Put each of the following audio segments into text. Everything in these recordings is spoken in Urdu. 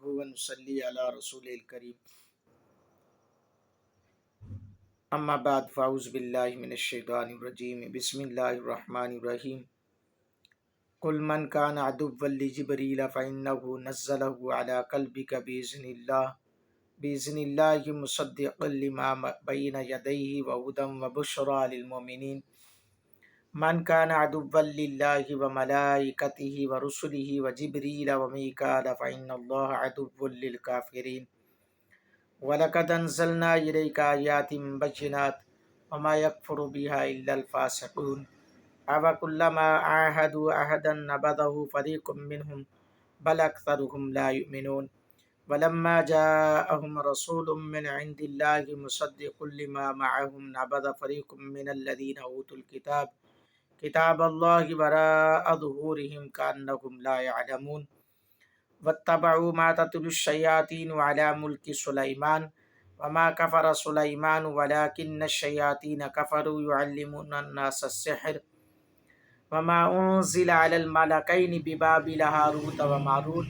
ونصلي على رسول الكريم اما بعد فاعوذ باللہ من الشیطان الرجیم بسم اللہ الرحمن الرحیم قل من كان عدوا لجبريل فإنه نزله على قلبك بإذن الله مصدقا لما بين يديه وهدى وبشرى للمؤمنين من كان عدوا لله وملائكته ورسله وجبريل وميكال فإن الله عدو للكافرين وَلَقَدْ أَنزَلْنَا إِلَيْكَ آيَاتٍ بَيِّنَاتٍ وَمَا يَكْفُرُ بِهَا إِلَّا الْفَاسِقُونَ أَوَكُلَّمَا عَاهَدُوا عَهْدًا نَبَذَهُ فَرِيقٌ مِّنْهُمْ بَلْ أَكْثَرُهُمْ لَا يُؤْمِنُونَ وَلَمَّا جَاءَهُمْ رَسُولٌ مِّنْ عِندِ اللَّهِ مُصَدِّقٌ لِّمَا مَعَهُمْ نَبَذَ فَرِيقٌ مِّنَ الَّذِينَ أُوتُوا الْكِتَابَ كِتَابَ اللَّهِ وَرَاءَ ظُهُورِهِمْ كَأَنَّهُمْ لَا يَعْلَمُونَ واتبعوا ما تتلو الشياطين على ملك سليمان وما كفر سليمان ولكن الشياطين كفروا يعلمون الناس السحر وما أنزل على الملكين ببابل هاروت وماروت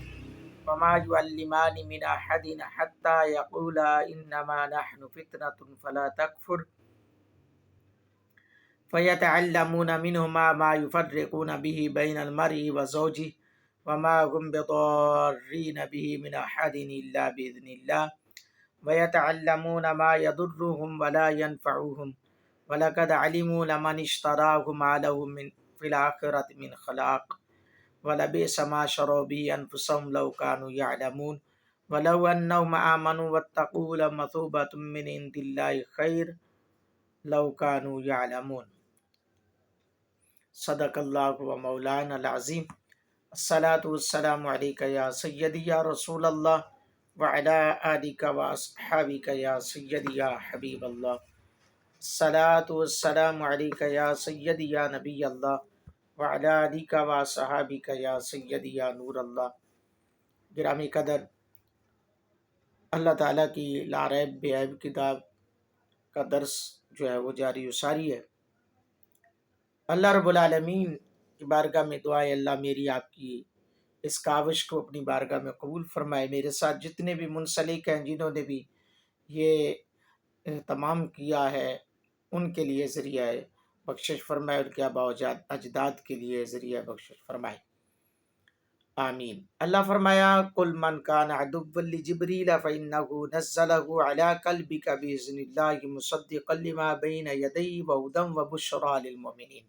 وما يعلمان من أحد حتى يقولا إنما نحن فتنة فلا تكفر فيتعلمون منهما ما يفرقون به بين المرء وزوجه وما هم بضارين به من أحد إلا بإذن الله ويتعلمون ما يضرهم ولا ينفعهم ولقد علموا لمن اشتراه ما له في الآخرة من خلاق ولبئس ما شروا به أنفسهم لو كانوا يعلمون ولو أنهم آمنوا واتقوا لمثوبة من عند الله خير لو كانوا يعلمون صدق اللہ و مولانا العظیم الصلاۃ والسلام علیک یا سیدی یا رسول اللہ وعلی آلک و اصحابک یا سیدی یا حبیب اللہ الصلاۃ والسلام علیک یا سیدی یا نبی اللہ وعلی آلک و اصحابک یا سیدی یا نور اللہ۔ گرامی قدر، اللہ تعالیٰ کی لا ریب بے عیب کتاب کا درس جو ہے وہ جاری و ساری ہے۔ اللہ رب العالمین کی بارگاہ میں دعا ہے اللہ میری آپ کی اس کاوش کو اپنی بارگاہ میں قبول فرمائے۔ میرے ساتھ جتنے بھی منسلک ہیں، جنہوں نے بھی یہ اہتمام کیا ہے، ان کے لیے ذریعہ بخشش فرمائے، ان کے آباء و اجداد کے لیے ذریعہ بخشش فرمائے، آمین۔ اللہ فرمایا قل من کان عدوا لجبریل فإنہ نزلہ علی قلبک بإذن اللہ مصدقا لما بین یدیہ وہدی وبشریٰ للمؤمنین۔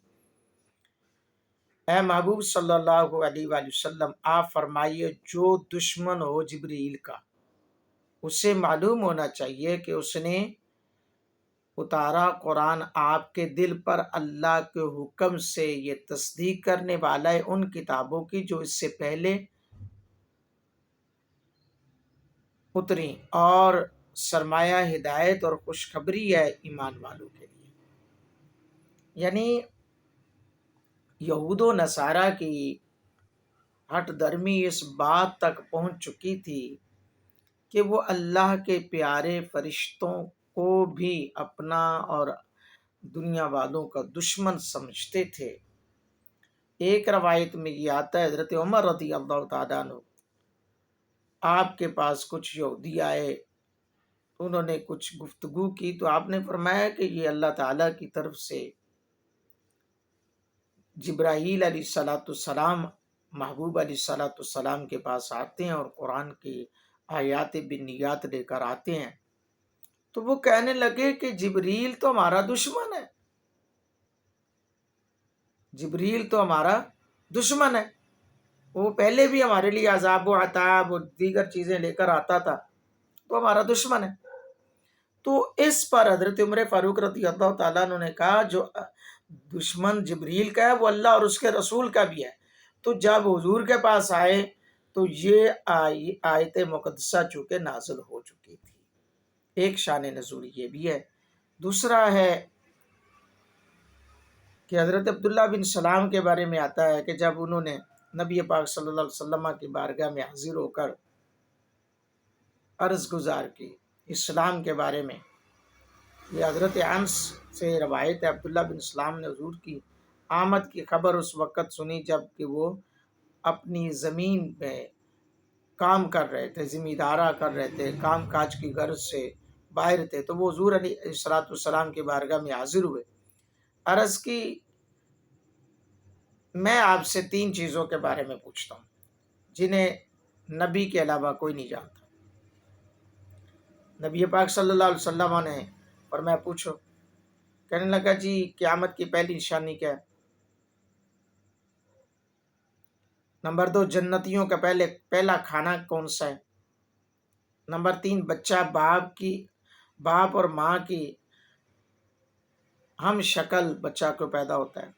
اے محبوب صلی اللہ علیہ وآلہ وسلم، آپ فرمائیے جو دشمن ہو جبریل کا، اسے معلوم ہونا چاہیے کہ اس نے اتارا قرآن آپ کے دل پر اللہ کے حکم سے، یہ تصدیق کرنے والا ہے ان کتابوں کی جو اس سے پہلے اتری، اور سرمایہ ہدایت اور خوشخبری ہے ایمان والوں کے لیے۔ یعنی یہود و نصارہ کی ہٹ درمی اس بات تک پہنچ چکی تھی کہ وہ اللہ کے پیارے فرشتوں کو بھی اپنا اور دنیا والوں کا دشمن سمجھتے تھے۔ ایک روایت میں یہ آتا ہے حضرت عمر رضی اللہ تعالیٰ عنہ آپ کے پاس کچھ یہودی آئے، انہوں نے کچھ گفتگو کی تو آپ نے فرمایا کہ یہ اللہ تعالیٰ کی طرف سے جبرائیل علیہ السلام محبوب علیہ السلام کے پاس آتے ہیں اور قرآن کی آیات بنیات لے کر آتے ہیں، تو وہ کہنے لگے کہ جبریل تو ہمارا دشمن ہے، جبریل تو ہمارا دشمن ہے، وہ پہلے بھی ہمارے لیے عذاب و عطاب اور دیگر چیزیں لے کر آتا تھا، تو ہمارا دشمن ہے۔ تو اس پر حضرت عمر فاروق رضی اللہ تعالیٰ عنہ نے کہا جو دشمن جبریل کا ہے وہ اللہ اور اس کے رسول کا بھی ہے۔ تو جب حضور کے پاس آئے تو یہ آیت مقدسہ چونکہ نازل ہو چکی تھی۔ ایک شان نزول یہ بھی ہے۔ دوسرا ہے کہ حضرت عبداللہ بن سلام کے بارے میں آتا ہے کہ جب انہوں نے نبی پاک صلی اللہ علیہ وسلم کی بارگاہ میں حاضر ہو کر عرض گزار کی اسلام کے بارے میں، یہ حضرت انس سے روایت ہے، عبداللہ بن سلام نے حضور کی آمد کی خبر اس وقت سنی جب کہ وہ اپنی زمین میں کام کر رہے تھے، ذمہ دارا کر رہے تھے، کام کاج کی غرض سے باہر تھے، تو وہ حضور علیہ السلام کی بارگاہ میں حاضر ہوئے، عرض کی میں آپ سے 3 چیزوں کے بارے میں پوچھتا ہوں جنہیں نبی کے علاوہ کوئی نہیں جانتا۔ نبی پاک صلی اللہ علیہ وسلم نے فرمایا پوچھو۔ کہنے لگا جی قیامت کی پہلی نشانی کیا ہے؟ نمبر 2 جنتیوں کا پہلا کھانا کون سا ہے؟ نمبر 3 بچہ باپ اور ماں کی ہم شکل بچہ کو پیدا ہوتا ہے۔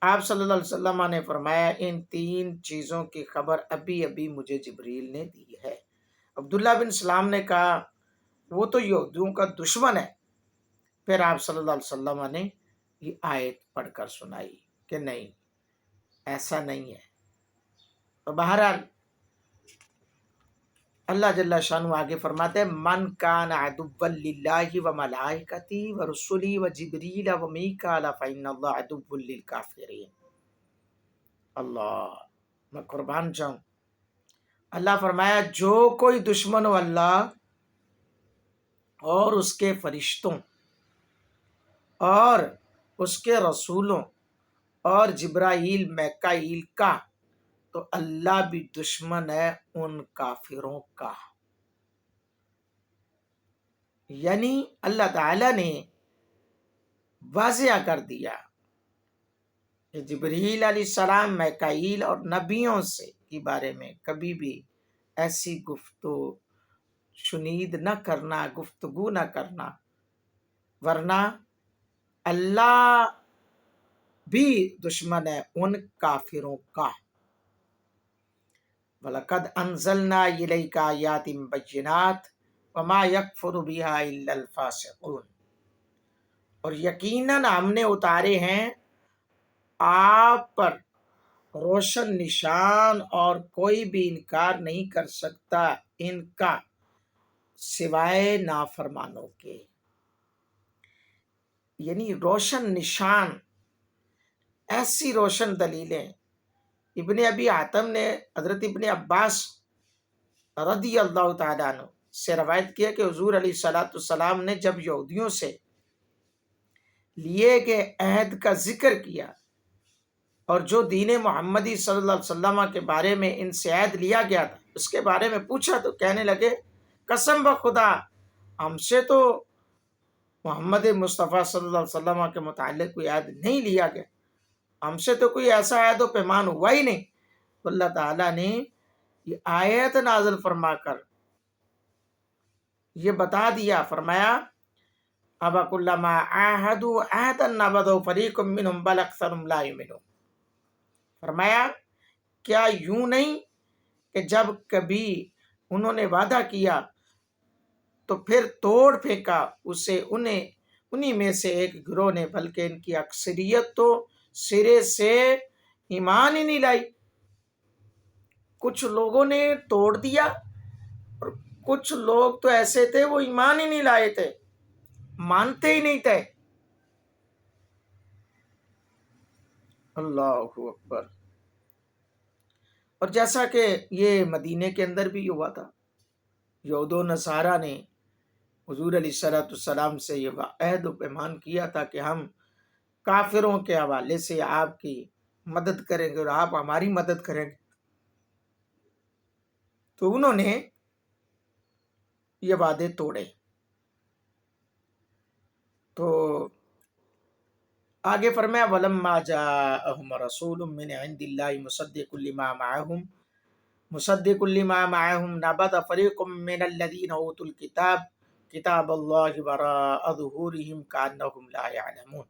آپ صلی اللہ علیہ وسلم نے فرمایا ان 3 چیزوں کی خبر ابھی مجھے جبریل نے دی ہے۔ عبداللہ بن سلام نے کہا وہ تو یہودیوں کا دشمن ہے۔ پھر آپ صلی اللہ علیہ وسلم نے یہ آیت پڑھ کر سنائی کہ نہیں ایسا نہیں ہے۔ تو بہرحال اللہ جل شانہ آگے فرماتے ہیں من کان عدوا للہ و ملائکتہ و رسلہ و جبریل و میکال فإن اللہ عدو للکافرین۔ اللہ میں قربان جاؤں، اللہ فرمایا جو کوئی دشمن ہو اللہ اور اس کے فرشتوں اور اس کے رسولوں اور جبرائیل میکائیل کا، تو اللہ بھی دشمن ہے ان کافروں کا۔ یعنی اللہ تعالی نے واضح کر دیا کہ جبریل علیہ السلام میکائیل اور نبیوں سے کے بارے میں کبھی بھی ایسی شنید نہ کرنا، گفتگو نہ کرنا، ورنہ اللہ بھی دشمن ہے ان کافروں کا۔ وَلَقَدْ أَنزَلْنَا إِلَيْكَ آيَاتٍ بَيِّنَاتٍ وَمَا يَكْفُرُ بِهَا إِلَّا الْفَاسِقُونَ، اور یقیناً ہم نے اتارے ہیں آپ پر روشن نشان اور کوئی بھی انکار نہیں کر سکتا ان کا سوائے نافرمانوں کے۔ یعنی روشن نشان، ایسی روشن دلیلیں۔ ابن ابی حاتم نے حضرت ابن عباس رضی اللہ تعالیٰ عنہ سے روایت کیا کہ حضور علیہ السلام نے جب یہودیوں سے لیے گئے عہد کا ذکر کیا اور جو دین محمدی صلی اللہ علیہ وسلم کے بارے میں ان سے عہد لیا گیا تھا اس کے بارے میں پوچھا تو کہنے لگے قسم بخدا ہم سے تو محمد مصطفیٰ صلی اللہ علیہ وسلم کے متعلق کوئی عہد نہیں لیا گیا، ہم سے تو کوئی ایسا عہد و پیمان ہوا ہی نہیں۔ اللہ تعالیٰ نے یہ آیت نازل فرما کر یہ بتا دیا، فرمایا أَفَكُلَّمَا عَاهَدُوا عَهْدًا نَبَذَهُ فَرِيقٌ مِّنْهُمْ بَلْ أَكْثَرُهُمْ لَا يُؤْمِنُونَ۔ فرمایا کیا یوں نہیں کہ جب کبھی انہوں نے وعدہ کیا تو پھر توڑ پھینکا اسے انہی میں سے ایک گروہ نے، بلکہ ان کی اکثریت تو سرے سے ایمان ہی نہیں لائی۔ کچھ لوگوں نے توڑ دیا اور کچھ لوگ تو ایسے تھے وہ ایمان ہی نہیں لائے تھے، مانتے ہی نہیں تھے۔ اللہ اکبر۔ اور جیسا کہ یہ مدینے کے اندر بھی ہوا تھا، یہود و نصارہ نے حضور علیہ السلام سے یہ عہد و پیمان کیا تھا کہ ہم کافروں کے حوالے سے آپ کی مدد کریں گے اور آپ ہماری مدد کریں گے، تو انہوں نے یہ وعدے توڑے۔ تو آگے فرمایا وَلَمَّا جَاءَهُمْ رَسُولٌ مِّنْ عِندِ اللَّهِ مُصَدِّقٌ لِّمَا مَعَهُمْ نَبَذَ فَرِيقٌ مِّنَ الَّذِينَ أُوتُوا الْكِتَابَ كِتَابَ اللَّهِ وَرَاءَ ظُهُورِهِمْ كَأَنَّهُمْ لَا يَعْلَمُونَ۔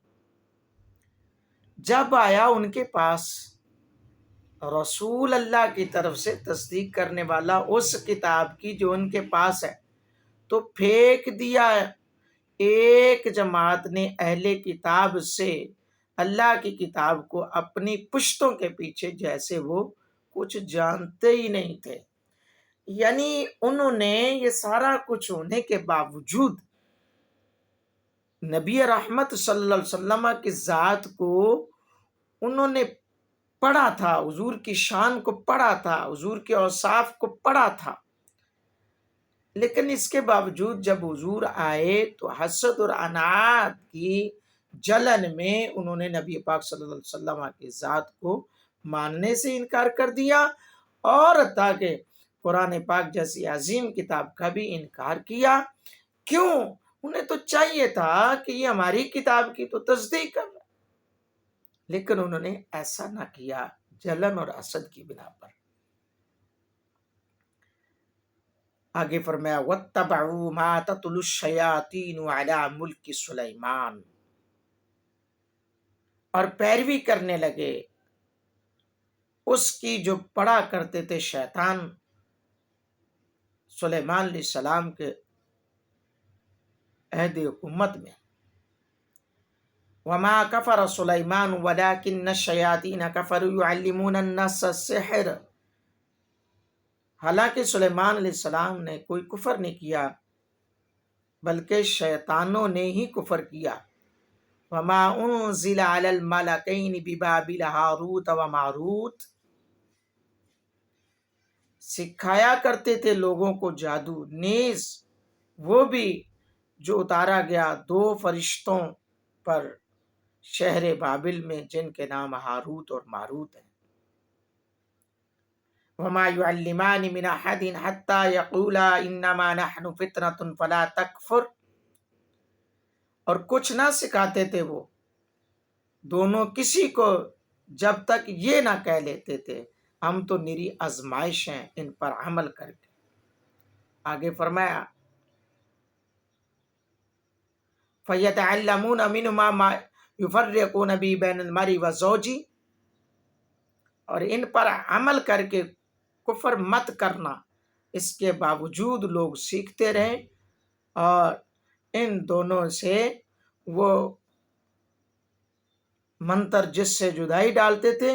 جب آیا ان کے پاس رسول اللہ کی طرف سے تصدیق کرنے والا اس کتاب کی جو ان کے پاس ہے، تو پھینک دیا ایک جماعت نے اہل کتاب سے اللہ کی کتاب کو اپنی پشتوں کے پیچھے جیسے وہ کچھ جانتے ہی نہیں تھے۔ یعنی انہوں نے یہ سارا کچھ ہونے کے باوجود نبی رحمت صلی اللہ علیہ وسلم کی ذات کو انہوں نے پڑھا تھا، حضور کی شان کو پڑھا تھا، حضور کے اوصاف کو پڑھا تھا، لیکن اس کے باوجود جب حضور آئے تو حسد اور اناد کی جلن میں انہوں نے نبی پاک صلی اللہ علیہ وسلم کی ذات کو ماننے سے انکار کر دیا، اور تاکہ قرآن پاک جیسی عظیم کتاب کا بھی انکار کیا۔ کیوں؟ انہیں تو چاہیے تھا کہ یہ ہماری کتاب کی تو تصدیق کر، لیکن انہوں نے ایسا نہ کیا جلن اور حسد کی بنا پر۔ آگے فرمایا وَاتَّبَعُوا مَا تَتْلُو الشَّيَاطِينُ عَلَى مُلْكِ سلیمان، اور پیروی کرنے لگے اس کی جو پڑھا کرتے تھے شیطان سلیمان علیہ السلام کے عہد حکومت میں۔ وَمَا كَفَرَ سُلَيْمَانُ وَلَكِنَّ الشَّيَاطِينَ كَفَرُوا يُعَلِّمُونَ النَّاسَ السِّحْرَ، حالانکہ سلیمان علیہ السلام نے کوئی کفر نہیں کیا بلکہ شیطانوں نے ہی کفر کیا۔ وَمَا أُنزِلَ عَلَى الْمَلَكَيْنِ بِبَابِلَ هَارُوتَ وَمَارُوتَ، سکھایا کرتے تھے لوگوں کو جادو، نیز وہ بھی جو اتارا گیا دو فرشتوں پر شہر بابل میں جن کے نام ہاروت اور ماروت ہیں۔ وَمَا يُعَلِّمَانِ مِنْ أَحَدٍ حَتَّى يَقُولَا إِنَّمَا نَحْنُ فِتْنَةٌ فَلَا تَكْفُرْ، اور کچھ نہ سکھاتے تھے وہ دونوں کسی کو جب تک یہ نہ کہہ لیتے تھے ہم تو نری آزمائش ہیں، ان پر عمل کر کے۔ آگے فرمایا فَيَتَعَلَّمُونَ مِنْهُمَا مَا يُفَرِّقُونَ بِهِ بَيْنَ الْمَرْءِ وَزَوْجِهِ، اور ان پر عمل کر کے کفر مت کرنا، اس کے باوجود لوگ سیکھتے رہے اور ان دونوں سے وہ منتر جس سے جدائی ڈالتے تھے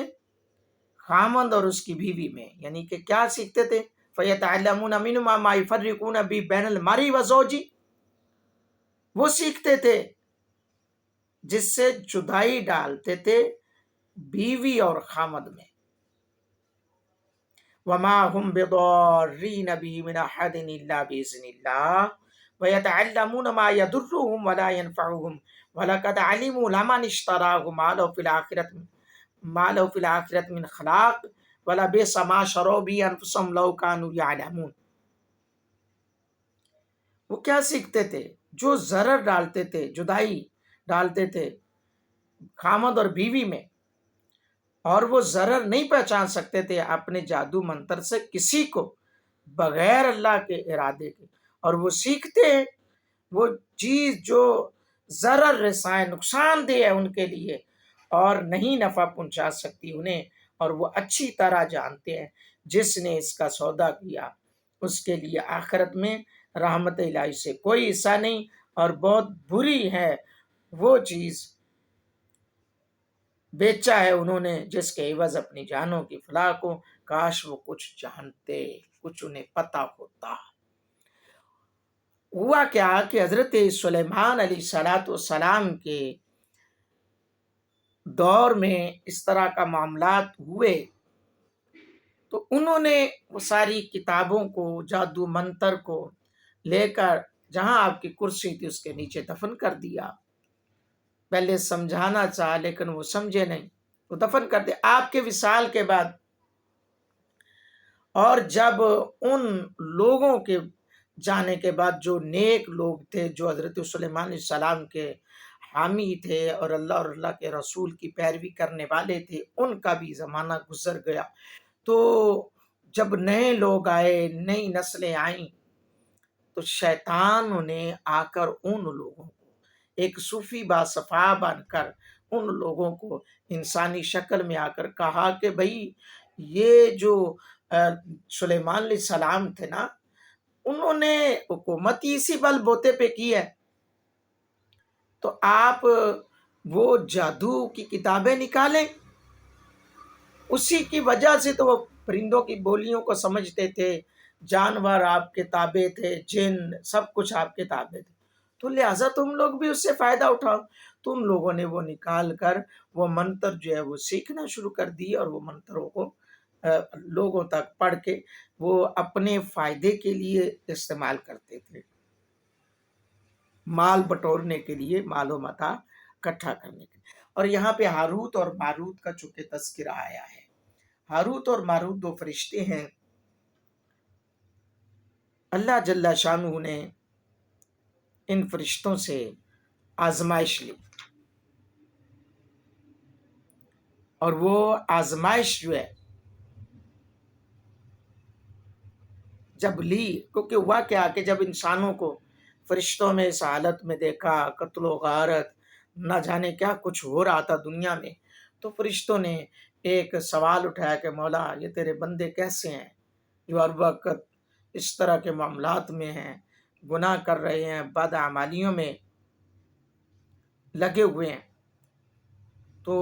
خامند اور اس کی بیوی میں، یعنی کہ کیا سیکھتے تھے؟ فَيَتَعَلَّمُونَ مِنْهُمَا مَا يُفَرِّقُونَ بِهِ بَيْنَ الْمَرْءِ وَزَوْجِهِ، وہ سیکھتے تھے جس سے جدائی ڈالتے تھے بیوی اور خامد میں۔ وَمَا هُمْ بِضَارِّينَ بِهِ مِنْ أَحَدٍ إِلَّا بِإِذْنِ اللَّهِ وَيَتَعَلَّمُونَ مَا يَضُرُّهُمْ وَلَا يَنْفَعُهُمْ وَلَقَدْ عَلِمُوا لَمَنِ اشْتَرَاهُ مَا لَهُ فِي الْآخِرَةِ مِنْ خَلَاقٍ وَلَبِئْسَ مَا شَرَوْا بِهِ أَنفُسَهُمْ لَوْ كَانُوا يَعْلَمُونَ۔ وہ کیا سیکھتے تھے؟ جو ضرر ڈالتے تھے، جدائی ڈالتے تھے خامد اور بیوی میں، اور وہ ضرر نہیں پہچان سکتے تھے اپنے جادو منتر سے کسی کو بغیر اللہ کے ارادے کے، اور وہ سیکھتے ہیں وہ چیز جو ضرر رسائے، نقصان دہ ہے ان کے لیے اور نہیں نفع پہنچا سکتی انہیں، اور وہ اچھی طرح جانتے ہیں جس نے اس کا سودا کیا اس کے لیے آخرت میں رحمت الہی سے کوئی حصہ نہیں، اور بہت بری ہے وہ چیز بیچا ہے انہوں نے جس کے عوض اپنی جانوں کی فلاح کو، کاش وہ کچھ جانتے، کچھ انہیں پتہ ہوتا۔ ہوا کیا کہ حضرت سلیمان علیہ السلام کے دور میں اس طرح کا معاملات ہوئے تو انہوں نے وہ ساری کتابوں کو، جادو منتر کو لے کر جہاں آپ کی کرسی تھی اس کے نیچے دفن کر دیا۔ پہلے سمجھانا چاہا لیکن وہ سمجھے نہیں، وہ دفن کر دیا آپ کے وصال کے بعد۔ اور جب ان لوگوں کے جانے کے بعد جو نیک لوگ تھے، جو حضرت سلیمان علیہ السلام کے حامی تھے اور اللہ کے رسول کی پیروی کرنے والے تھے، ان کا بھی زمانہ گزر گیا، تو جب نئے لوگ آئے، نئی نسلیں آئیں، تو شیطانوں نے آ کر ان لوگوں کو ایک صوفی باصفا بن کر ان لوگوں کو انسانی شکل میں آ کر کہا کہ بھئی یہ جو سلیمان علیہ السلام تھے نا، انہوں نے حکومت اسی بل بوتے پہ کی ہے، تو آپ وہ جادو کی کتابیں نکالیں۔ اسی کی وجہ سے تو وہ پرندوں کی بولیوں کو سمجھتے تھے، جانور آپ کے تابع تھے، جن سب کچھ آپ کے تابع تھے، تو لہٰذا تم لوگ بھی اس سے فائدہ اٹھاؤ۔ تو ان لوگوں نے وہ نکال کر وہ منتر جو ہے وہ سیکھنا شروع کر دی، اور وہ منتروں کو لوگوں تک پڑھ کے وہ اپنے فائدے کے لیے استعمال کرتے تھے، مال بٹورنے کے لیے، مال و متاع اکٹھا کرنے کے لیے۔ اور یہاں پہ ہاروت اور ماروت کا چونکہ تذکرہ آیا ہے، ہاروت اور ماروت دو فرشتے ہیں، اللہ جل شانہ نے ان فرشتوں سے آزمائش لی، اور وہ آزمائش جو ہے جب لی، کیونکہ ہوا کیا کہ جب انسانوں کو فرشتوں میں اس حالت میں دیکھا، قتل و غارت، نہ جانے کیا کچھ ہو رہا تھا دنیا میں، تو فرشتوں نے ایک سوال اٹھایا کہ مولا یہ تیرے بندے کیسے ہیں جو ہر وقت اس طرح کے معاملات میں ہیں، گناہ کر رہے ہیں، بد اعمالیوں میں لگے ہوئے ہیں، تو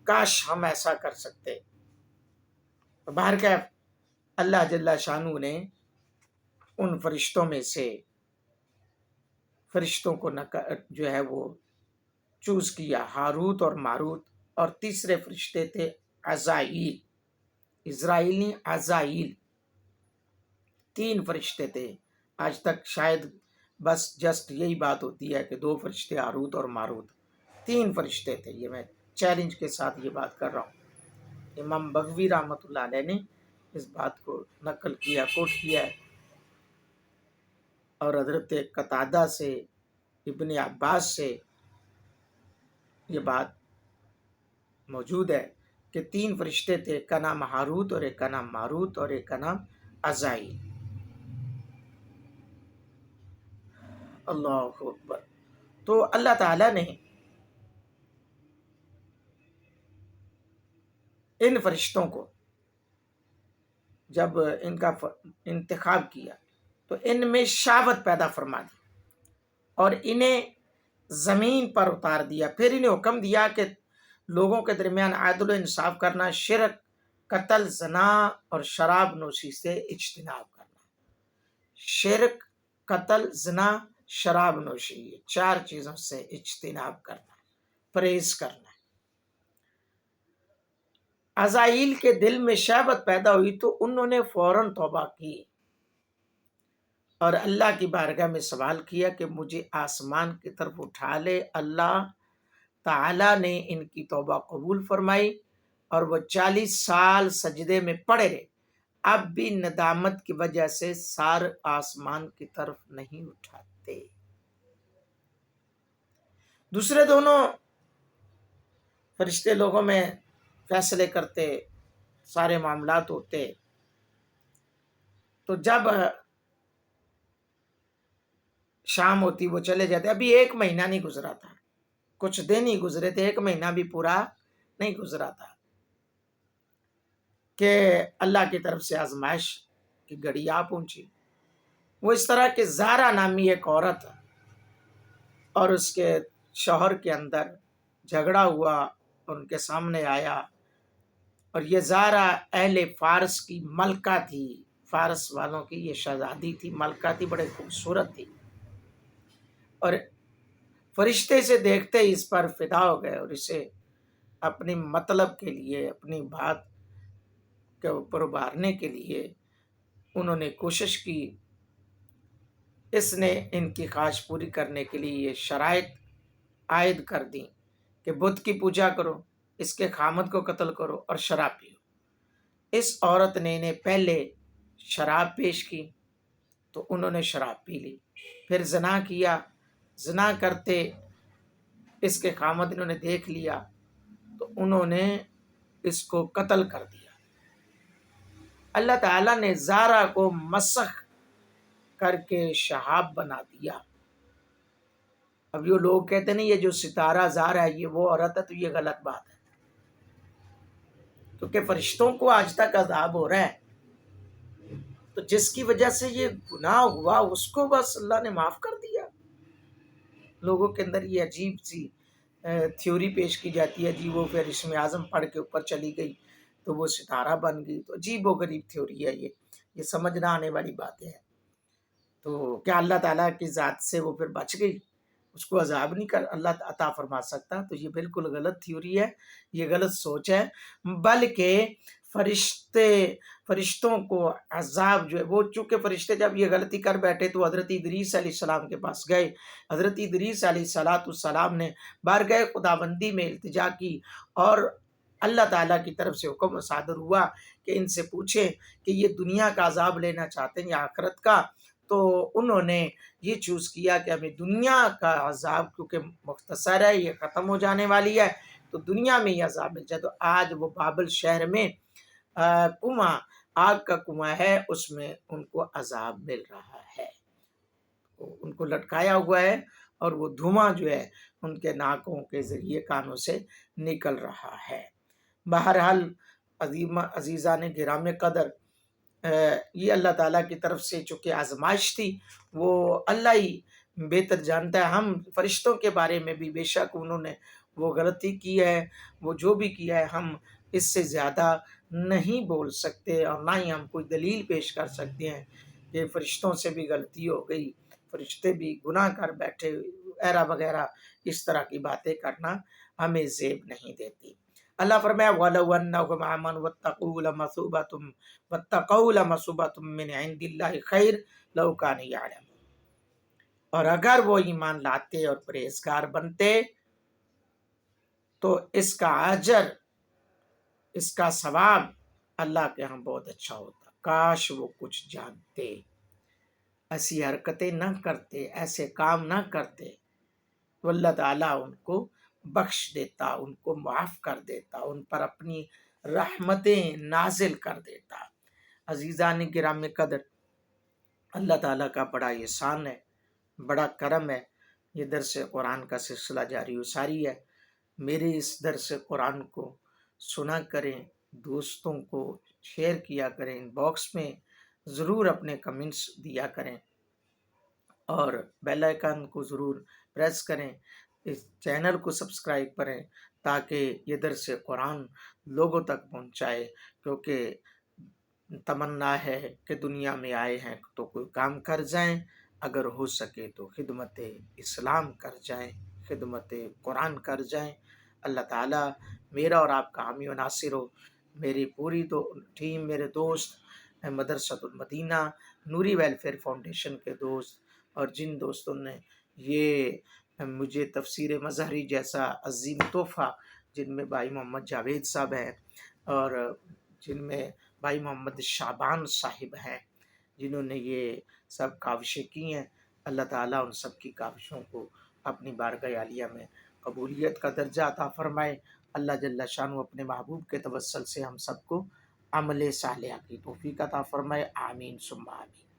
کاش ہم ایسا کر سکتے۔ بہرکیف اللہ جل شانہ نے ان فرشتوں میں سے فرشتوں کو جو ہے وہ چوز کیا، ہاروت اور ماروت، اور تیسرے فرشتے تھے عزائیل، اسرائیلی عزائیل، 3 فرشتے تھے۔ آج تک شاید بس جسٹ یہی بات ہوتی ہے کہ 2 فرشتے ہاروت اور ماروت، 3 فرشتے تھے۔ یہ میں چیلنج کے ساتھ یہ بات کر رہا ہوں۔ امام بغوی رحمۃ اللہ علیہ نے اس بات کو نقل کیا، کوٹ کیا ہے، اور حضرت قتادہ سے، ابن عباس سے یہ بات موجود ہے کہ 3 فرشتے تھے، ایک کا نام ہاروت اور ایک کا نام ماروت اور ایک کا نام عزائیل۔ اللہ اکبر۔ تو اللہ تعالیٰ نے ان فرشتوں کو جب ان کا انتخاب کیا تو ان میں شہوت پیدا فرما دی اور انہیں زمین پر اتار دیا، پھر انہیں حکم دیا کہ لوگوں کے درمیان عدل و انصاف کرنا، شرک، قتل، زنا اور شراب نوشی سے اجتناب کرنا۔ شرک، قتل، زنا، شراب نوشی، یہ 4 چیزوں سے اجتناب کرنا، پرہیز کرنا۔ عزائیل کے دل میں شہوت پیدا ہوئی تو انہوں نے فوراً توبہ کی اور اللہ کی بارگاہ میں سوال کیا کہ مجھے آسمان کی طرف اٹھا لے۔ اللہ تعالیٰ نے ان کی توبہ قبول فرمائی اور وہ 40 سال سجدے میں پڑے رہے، اب بھی ندامت کی وجہ سے سار آسمان کی طرف نہیں اٹھاتے۔ دوسرے دونوں فرشتے لوگوں میں فیصلے کرتے، سارے معاملات ہوتے، تو جب شام ہوتی وہ چلے جاتے۔ ابھی 1 مہینہ نہیں گزرا تھا، کچھ دن ہی گزرے تھے، 1 مہینہ بھی پورا نہیں گزرا تھا کہ اللہ کی طرف سے آزمائش کی گھڑی آ پہنچی۔ وہ اس طرح کہ زارا نامی ایک عورت اور اس کے شوہر کے اندر جھگڑا ہوا، ان کے سامنے آیا، اور یہ زارا اہل فارس کی ملکہ تھی، فارس والوں کی یہ شہزادی تھی، ملکہ تھی، بڑے خوبصورت تھی، اور فرشتے سے دیکھتے ہی اس پر فدا ہو گئے اور اسے اپنی مطلب کے لیے، اپنی بات کے اوپر ابھارنے کے لیے انہوں نے کوشش کی۔ اس نے ان کی خواہش پوری کرنے کے لیے یہ شرائط عائد کر دیں کہ بت کی پوجا کرو، اس کے خامد کو قتل کرو اور شراب پیو۔ اس عورت نے انہیں پہلے شراب پیش کی تو انہوں نے شراب پی لی، پھر زنا کیا، زنا کرتے اس کے خامد انہوں نے دیکھ لیا تو انہوں نے اس کو قتل کر دیا۔ اللہ تعالیٰ نے زارا کو مسخ کر کے شہاب بنا دیا۔ اب یہ لوگ کہتے ہیں یہ جو ستارہ زارا ہے یہ وہ عورت ہے، تو یہ غلط بات ہے، کیونکہ فرشتوں کو آج تک عذاب ہو رہا ہے، تو جس کی وجہ سے یہ گناہ ہوا اس کو بس اللہ نے معاف کر دیا۔ لوگوں کے اندر یہ عجیب سی تھیوری پیش کی جاتی ہے، جی وہ پھر اسم اعظم پڑھ کے اوپر چلی گئی تو وہ ستارہ بن گئی، تو عجیب و غریب تھیوری ہے یہ سمجھ نہ آنے والی باتیں ہیں۔ تو کیا اللہ تعالیٰ کی ذات سے وہ پھر بچ گئی؟ اس کو عذاب نہیں کر اللہ عطا فرما سکتا؟ تو یہ بالکل غلط تھیوری ہے، یہ غلط سوچ ہے، بلکہ فرشتوں کو عذاب جو ہے وہ، چونکہ فرشتے جب یہ غلطی کر بیٹھے تو حضرت ادریس علیہ السلام کے پاس گئے، حضرت ادریس علیہ السلام نے بارگاہ خداوندی میں التجا کی، اور اللہ تعالیٰ کی طرف سے حکم صادر ہوا کہ ان سے پوچھیں کہ یہ دنیا کا عذاب لینا چاہتے ہیں یا آخرت کا؟ تو انہوں نے یہ چوز کیا کہ ہمیں دنیا کا عذاب، کیونکہ مختصر ہے، یہ ختم ہو جانے والی ہے، تو دنیا میں یہ عذاب مل جائے۔ تو آج وہ بابل شہر میں کنواں، آگ کا کنواں ہے، اس میں ان کو عذاب مل رہا ہے، ان کو لٹکایا ہوا ہے، اور وہ دھواں جو ہے ان کے ناکوں کے ذریعے کانوں سے نکل رہا ہے۔ بہرحال عزیزان گرام قدر، یہ اللہ تعالیٰ کی طرف سے چونکہ آزمائش تھی، وہ اللہ ہی بہتر جانتا ہے۔ ہم فرشتوں کے بارے میں بھی بے شک انہوں نے وہ غلطی کی ہے، وہ جو بھی کیا ہے، ہم اس سے زیادہ نہیں بول سکتے، اور نہ ہی ہم کوئی دلیل پیش کر سکتے ہیں کہ فرشتوں سے بھی غلطی ہو گئی، فرشتے بھی گناہ کر بیٹھے وغیرہ وغیرہ، اس طرح کی باتیں کرنا ہمیں زیب نہیں دیتی۔ اللہ فرمایا وَلَوْ أَنَّهُمْ آمَنُوا وَاتَّقُوا لَمَثُوبَةٌ مِّنْ عِندِ اللَّهِ خَيْرٌ لَوْ كَانُوا يَعْلَمُونَ، اور اگر وہ ایمان لاتے اور پرہیزگار بنتے تو اس کا اجر، اس کا ثواب اللہ کے ہاں بہت اچھا ہوتا، کاش وہ کچھ جانتے، ایسی حرکتیں نہ کرتے، ایسے کام نہ کرتے، تو اللہ تعالیٰ ان کو بخش دیتا، ان کو معاف کر دیتا، ان پر اپنی رحمتیں نازل کر دیتا۔ عزیزان گرام قدر، اللہ تعالیٰ کا بڑا احسان ہے، بڑا کرم ہے، یہ درس قرآن کا سلسلہ جاری و ساری ہے۔ میرے اس درس قرآن کو سنا کریں، دوستوں کو شیئر کیا کریں، باکس میں ضرور اپنے کمنٹس دیا کریں، اور بیل آئیکن کو ضرور پریس کریں، اس چینل کو سبسکرائب کریں تاکہ یہ درس قرآن لوگوں تک پہنچائے، کیونکہ تمنا ہے کہ دنیا میں آئے ہیں تو کوئی کام کر جائیں، اگر ہو سکے تو خدمت اسلام کر جائیں، خدمت قرآن کر جائیں۔ اللہ تعالیٰ میرا اور آپ کا حامی و ناصر ہو۔ میری پوری ٹیم، میرے دوست، مدرسۃ المدینہ نوری ویلفیئر فاؤنڈیشن کے دوست، اور جن دوستوں نے یہ مجھے تفسیر مظہری جیسا عظیم تحفہ، جن میں بھائی محمد جاوید صاحب ہیں، اور جن میں بھائی محمد شعبان صاحب ہیں، جنہوں نے یہ سب کاوشیں کی ہیں، اللہ تعالیٰ ان سب کی کاوشوں کو اپنی بارگاہ عالیہ میں قبولیت کا درجہ عطا فرمائے۔ اللہ جل شانہ اپنے محبوب کے توسل سے ہم سب کو عمل صالحہ کی توفیق عطا فرمائے، آمین ثم آمین۔